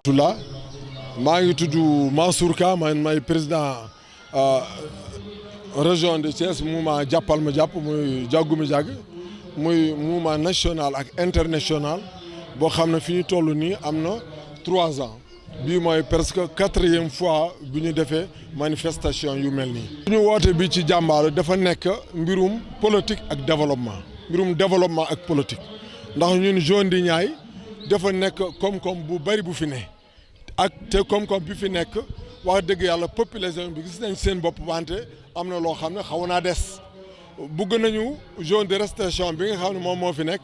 rahmatullah maa ngi tudd Mansour Ka man may président région de Thiès mouvement jàppal ma jàpp muy jàggu mi jàgg muy mouvement national ak international boo xam ne fi ñu toll nii am na 3 ans bii mooy presque 4e fois bi ñu defee manifestation yu mel nii. suñu woote bi ci jàmbaalu dafa nekk mbirum politique ak développement ak politique ndax ñun zone di Niayes dafa nekk koom-koom bu bari bu fi ne ak te koom-koom bi fi nekk wax dëgg yàlla population bi gis nañ seen bopp wante am na loo xam ne xaw naa des bugg nañu zone de restauration bi nga xam ne moom moo fi nekk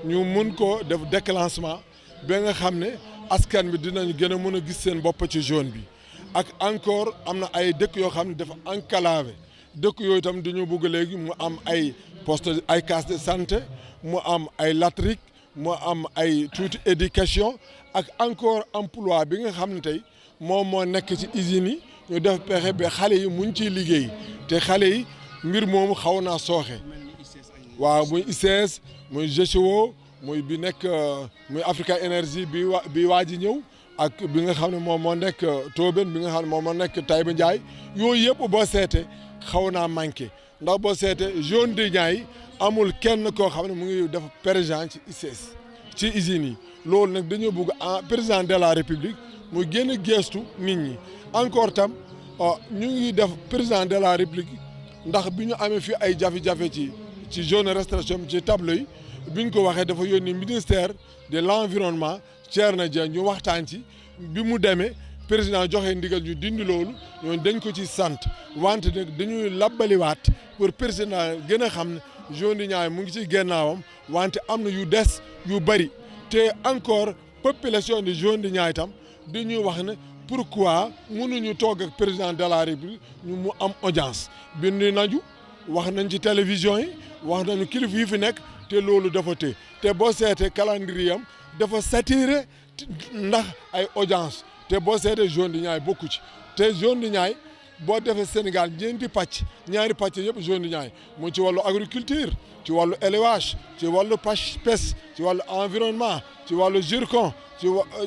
ñu mun ko def déclenchement ba nga xam ne askan bi dinañu gën a mën a gis seen bopp ci zone bi ak encore am na ay dëkk yoo xam ne dafa enclavé dëkk yooyu itam dañu bëgg léegi mu am ay poste ay case de santé mu am ay latrik mu am ay tuuti éducation ak encore emploi bi nga xam ne tey moom moo nekk ci usines yi ñu def pexe ba xale yi muñ ciy liggéey te xale yi mbir moomu xaw naa sooxe waaw muy ICS muy GCO muy bi nekk muy Africa Énergie bi waa ji ñëw ak bi nga xam ne moom moo nekk Tobène bi nga xam ne moom moo nekk Taïba Ndiaye yooyu yëpp boo seetee xaw naa manqué ndax boo seetee zone de Niayes amul kenn koo xam ne mu ngi def présent ci ICS ci usines yi loolu nag dañoo bëgg président de la république mu gën a geestu nit ñi encore tam ñu ngi def président de la république ndax bi ñu amee fii ay jafe-jafe ci zone restauration ci tableau yi bi ñu ko waxee dafa yónni ministère de l'environnement Thierno Dieng ñu waxtaan ci bi mu demee président joxe ndigal ñu dindi loolu ñooñu dañ ko ci sant wante nag dañuy labbaliwaat pour président gën a xam ne zone di Niayes mu ngi ci gennaawam wante am na yu des yu bëri te encore population de zone di Niayes itam dañuy wax ne pourquoi mënuñu toog ak président de la république ñu mu am audience bind nañu wax nañ ci télévision yi wax nañu kilifa yi fi nekk te loolu dafa te boo seetee calendrier am dafa saturé ndax ay audience te boo seetee zone di Niayes bokku ci te zone di Niayes boo defee Sénégal ñaari pàcc yëpp zone di Niayes mu ci wàllu agriculture ci wàllu élevage ci wàllu pêche ci wàllu environnement ci wàllu zircon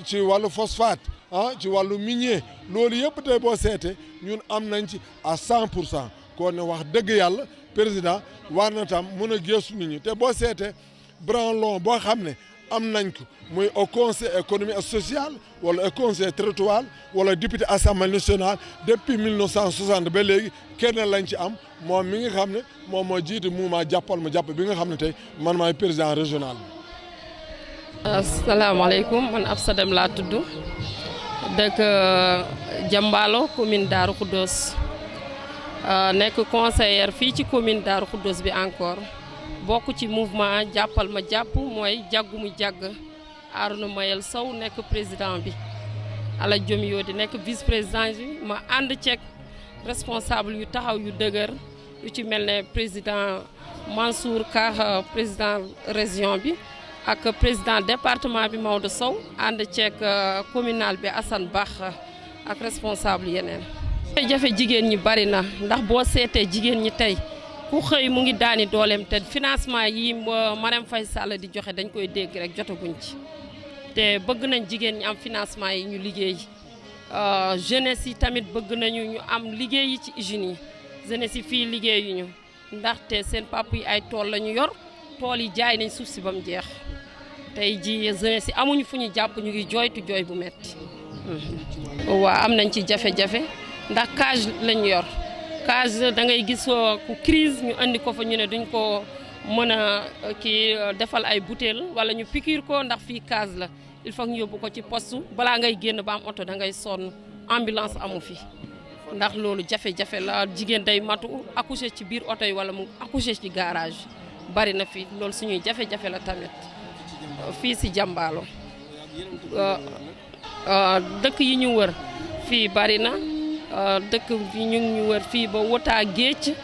ci wàllu phosphate ci wàllu minier loolu yëpp tey boo seetee ñun am nañ ci à 100% kon ne wax dëgg yàlla président war na tam mën a gëstu nit ñi te boo seetee branlon boo xam ne am nañ ko muy au conseil économique et social wala au conseil territorial wala député assemblée nationale depuis 1960 ba léegi kenn lañ ci am moom mi nga xam ne moom moo jiite mouvement jàppal ma jàpp bi nga xam ne tey man maay président régional bi. asalaamaaleykum man Absa Deme laa tudd dëkk Jambaalo commune Darou Khoudoss nekk conseillère fii ci commune Darou Khoudoss bi encore. bokk ci mouvement jàppal ma jàpp mooy jàggu mu jàgg Arouna Mayel Sow nekk président bi Ala Jom yoo di nekk vice président bi ma ànd ceeg responsable yu taxaw yu dëgër yu ci mel ne président Mansour Ka président région bi ak président département bi Maodo Sow ànd ceeg communal bi Assane Bakh ak responsable yeneen. jafe jigéen ñi bari na ndax boo seetee jigéen ñi tey. ku xëy mu ngi daani dooleem te financement yi Marème Faye Sall di joxe dañ koy dégg rek jotaguñ ci te bëgg nañ jigéen ñi am financement yi ñu liggéey jeunesse yi tamit bëgg nañu ñu am liggéey yi ci usines yi jeunesse yi fii liggéeyuñu ndaxte seen papa yi ay tool la ñu yor tool yi jaay nañ suuf si ba mu jeex tey ji jeunesse yi amuñu fu ñu jàpp ñu ngi jooytu jooy bu metti waaw am nañ ci jafe-jafe ndax cage lañ yor case da ngay gis ku crise ñu andi ko fa ñu ne duñ ko mën a defal ay butéel wala ñu piqûre ko ndax fii case la il faut ñu yóbbu ko ci poste balaa ngay génn ba am oto da ngay sonn ambulance amu fi ndax loolu jafe-jafe la jigéen day matu accoucher ci biir oto yi wala mu accoucher ci garage bari na fi loolu suñuy jafe-jafe la tamit fii si Jambaalo dëkk yi ñu wër fii bari na dëkk bi ñu ngi ñu wër fii ba wotaa géej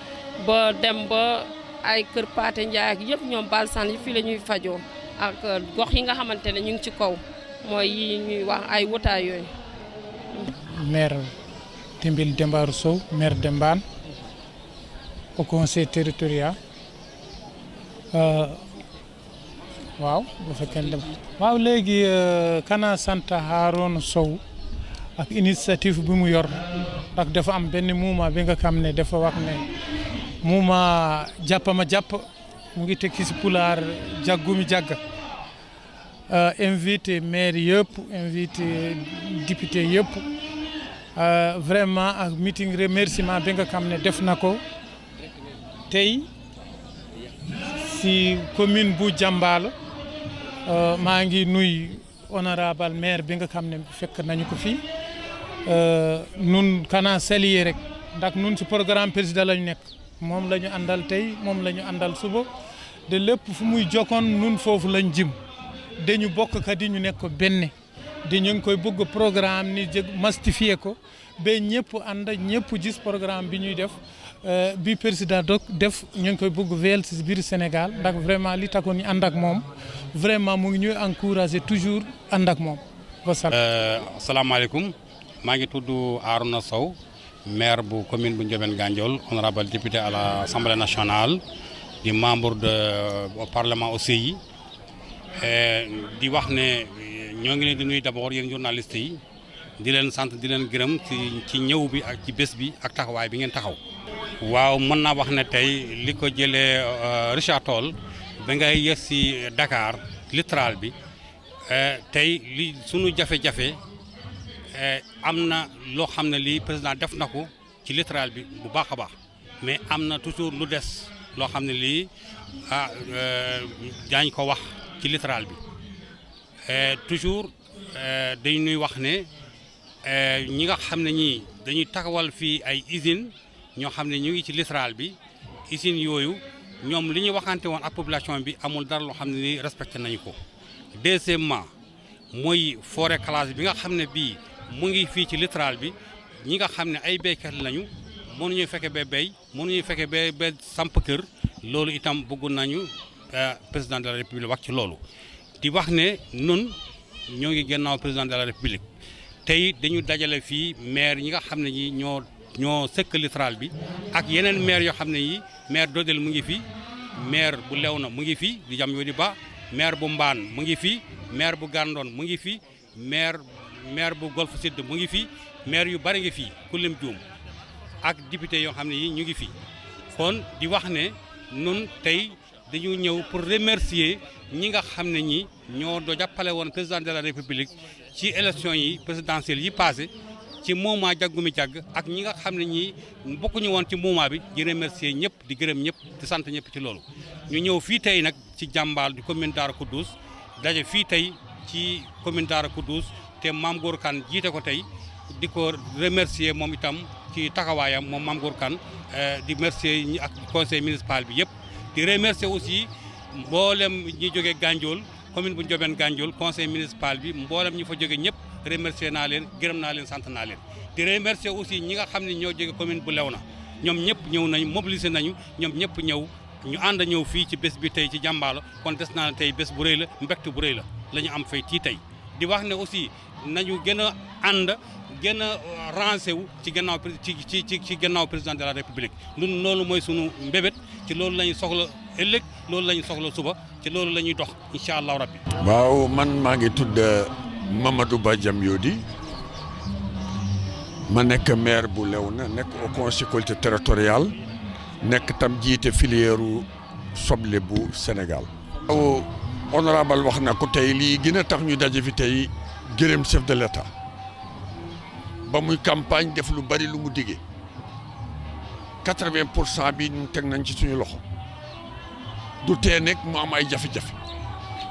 ba dem ba ay kër Paate Njaay ak yëpp ñoom balsan yi fii la ñuy fajoo ak gox yi nga xamante ne ñu ngi ci kaw mooy yi ñuy wax ay wotaa yooyu. maire Timbil Dembarou Sow maire de Mbane au conseil territorial waaw bu fekkee dem waaw léegi kana sant Harouna Sow ak initiative bi mu yor ndax dafa am benn mouvement bi nga xam ne dafa wax ne mouvement jàppama jàpp mu ngi tekki si pulaar jàggumi jàgg invité maire yëpp invité député yëpp vraiment ak meeting remerciement bi nga xam ne def na ko tey si commune bu Jambaalo maa ngi nuy honorable maire bi nga xam ne fekk nañu ko fii nun kana saluer rek ndax nun si programme président la ñu nekk moom la ñu àndal tey moom la ñu àndal suba de lépp fu muy jokkoon nun foofu lañ jëm dañu bokk kadi ñu nekk benn di ñu ngi koy bëgg programme ni jëg mastifier ko ba ñëpp ànd ñëpp gis programme bi ñuy def bi président donc def ñu ngi koy bëgg wéyal si biir Sénégal ndax vraiment li taxoon ñu ànd ak moom vraiment mu ngi ñuy encourager toujours ànd ak moom. asalaamaaleykum maa ngi tudd Harouna Sow maire bu commune bu Ndiobène Gandiol honorable député à l'Assemblée nationale di membre au parlement au CI di wax ne ñoo ngi leen di nuyu d'abord yéen journalistes yi di leen sant di leen gërëm ci ñëw bi ak ci bés bi ak taxawaay bi ngeen taxaw. waaw mën naa wax ne tey li ko jëlee Richard Toll ba ngay yegg si Dakar littoral bi tey li sunu jafe-jafe am na loo xam ne lii président def na ko ci littoral bi bu baax a baax mais am na toujours lu des loo xam ne lii daañ ko wax ci littoral bi toujours dañuy wax ne ñi nga xam ne ñii dañuy taxawal fii ay usines ñoo xam ne ñu ngi ci littoral bi usines yooyu ñoom li ñuy waxante woon ak population bi amul dara loo xam ne ni respecté nañu ko. deuxièmement mooy forêt classée bi nga xam ne bii mu ngi fii ci littoral bi ñi nga xam ne ay béykat lañu mënuñu fekke ba béy mënuñu fekke ba samp kër loolu itam bëgg nañu président de la république wax ci loolu. di wax ne nun ñoo ngi gannaaw président de la république tey dañu dajale fii maire ñi nga xam ne ñi ñoo sëkk littoral bi ak yeneen maire yoo xam ne yi maire Dodel mu ngi fi maire bu Léona mu ngi fi di jam yoo di ba maire bu Mbaan mu ngi fi maire bu Gandon mu ngi fi maire bu Golf Sud mu ngi fi maire yu bari ngi fi ku lim juum ak député yoo xam ne yi ñu ngi fi kon di wax ne nun tey dañu ñëw pour remercier ñi nga xam ne ñi ñoo do jàppale woon président de la république ci élection yi présidentielles yi passé ci moment jàggumi jàgg ak ñi nga xam ne ñi bokkuñu woon ci moment bi di remercier ñëpp di gërëm ñëpp di sant ñëpp ci loolu. ñu ñëw fii tey nag ci Jambaal di commune Darou Khoudoss daje fii tey ci commune Darou Khoudoss te Mame Gor Kane jiite ko tey di ko remercier moom itam ci taxawaayam moom Mame Gor Kane di remercier ñi ak conseil municipal bi yëpp. di remercier aussi mboolem ñi jógee Gandiol commune bu Ndiobène Gandiol conseil municipal bi mboolem ñi fa jóge ñëpp remercier naa leen gërëm naa leen sant naa leen. di remercier aussi ñi nga xam ne ñoo jóge commune bu Léona ñoom ñëpp ñëw nañu mobiliser nañu ñoom ñëpp ñëw ñu ànd ñëw fii ci bés bi tey ci Jambaalo kon des naa ne tey bés bu rëy la mbégte bu rëy la ñu am fay tii tey. di wax ne aussi nañu gën a ànd gën a rancé wu ci gannaaw ci gannaaw président de la république ñun loolu mooy sunu mbébét ci loolu la ñu soxla ëllëg loolu la ñu soxla suba ci loolu la ñuy dox incha allahu rabbi. waaw man maa ngi tudd Mamadou Ba Diamyodi ma nekk maire bu Léona nekk au conseil collectivité territorial nekk tam jiite filière soble bu Sénégal. waaw honorable wax na ko tey lii gën a tax ñu daje fi tey gërëm chef de l'État ba muy campagne def lu bari lu mu diggee 80% bi ñun teg nañ ci suñu loxo du tee nekk mu am ay jafe-jafe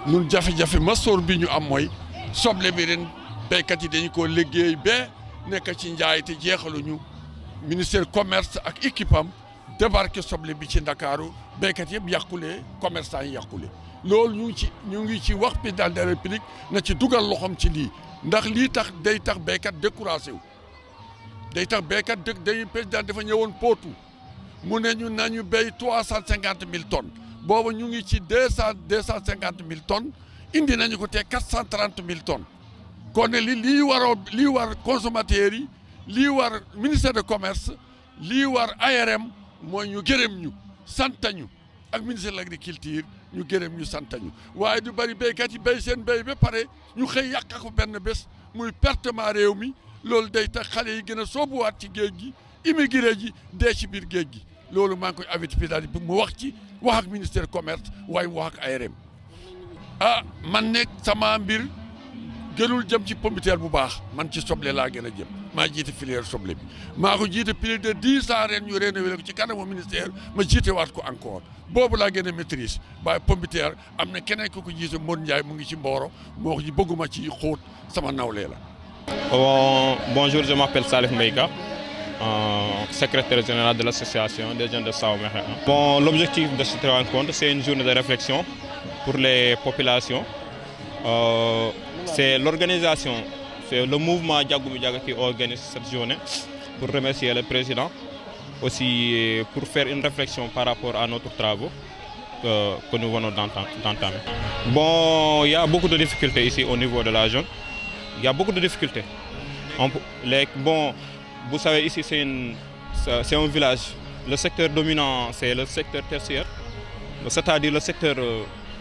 ñun jafe-jafe masoor bi ñu am mooy soble bi ren béykat yi dañu ko liggéey ba nekk ci njaay te jeexaluñu ministère commerce ak équipe am débarqué soble bi ci Ndakaaru béykat yëpp yàqule commerçant yi yàqule loolu ñu ngi ci wax président de la république na ci dugal loxoom ci lii ndax lii tax day tax béykat découragé wu day tax béykat day président dafa ñëwoon Potou mu ne ñu nañu béy 350 000 tonnes booba ñu ngi ci 250 000 tonnes indi nañu ko te 430 000 tonnes kon ne lii war consommateurs yi lii war ministère de commerce lii war ARM mooy ñu gërëm ñu sant ñu ak ministère de l'agriculture ñu gërëm ñu santañu waaye du bari béykat yi béy seen béy ba pare ñu xëy yàq ko benn bés muy pertement réew mi loolu day tax xale yi gën a soobuwaat ci géej gi immigré ji dee ci biir géej gi loolu maa ngi koy invité président bi mu wax ci wax ak ministère commerce waaye mu wax ak ARM man nekk sama mbir gënul jëm ci pombiteer bu baax man ci soble laa gën a jëm maa jiite filière soble bi maa ko jiite plus de 10 ans ren ñu rénové ko ci kanamu ministère ma jiite waat ko encore boobu laa gën a maîtrise waaye pombiteer am na keneen ku ko jiite Modou Ndiaye mu ngi ci Mboro moo ji bëgguma ci xóot sama nawlee la. Bonjour, je m'appelle Salif Mbaïka, secrétaire général de l'association des jeunes de Sao-Mekhe. Bon, l'objectif de cette rencontre, c'est une journée de réflexion pour les populations. C'est l'organisation, c'est le mouvement Diagoumou Diaga qui organise cette journée pour remercier le président, aussi pour faire une réflexion par rapport à notre travaux que nous venons d'entamer. Bon, il y a beaucoup de difficultés ici au niveau de la zone. Il y a beaucoup de difficultés. Bon, vous savez, ici c'est un village. Le secteur dominant, c'est le secteur tertiaire, c'est-à-dire le secteur,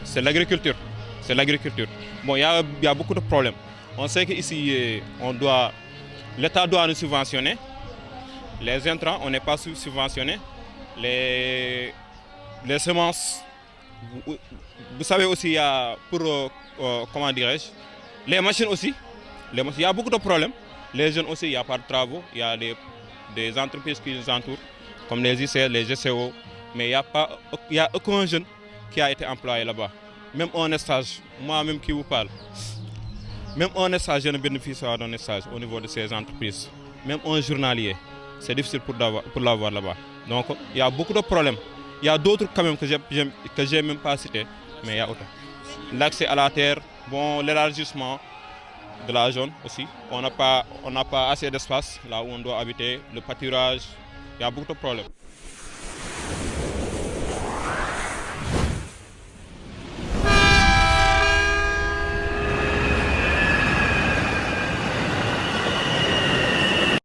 c'est l'agriculture. C'est l'agriculture. Bon, il y a beaucoup de problèmes. On sait qu'ici, l'État doit nous subventionner. Les intrants, on n'est pas subventionné. Les semences, vous savez aussi, il y a comment dirais-je, les machines aussi. Il y a beaucoup de problèmes. Les jeunes aussi, il n'y a pas de travaux. Il y a des entreprises qui nous entourent, comme les ICL, les GCO. Mais il n'y a aucun jeune qui a été employé là-bas. Même un stage, moi-même qui vous parle, même un stage, je ne bénéficie pas d'un stage au niveau de ces entreprises. Même un journalier, c'est difficile pour l'avoir là-bas. Donc, il y a beaucoup de problèmes. Il y a d'autres quand même que je n'ai même pas cités, mais il y a autant. L'accès à la terre, bon, l'élargissement de la zone aussi. On n'a pas assez d'espace là où on doit habiter, le pâturage, il y a beaucoup de problèmes.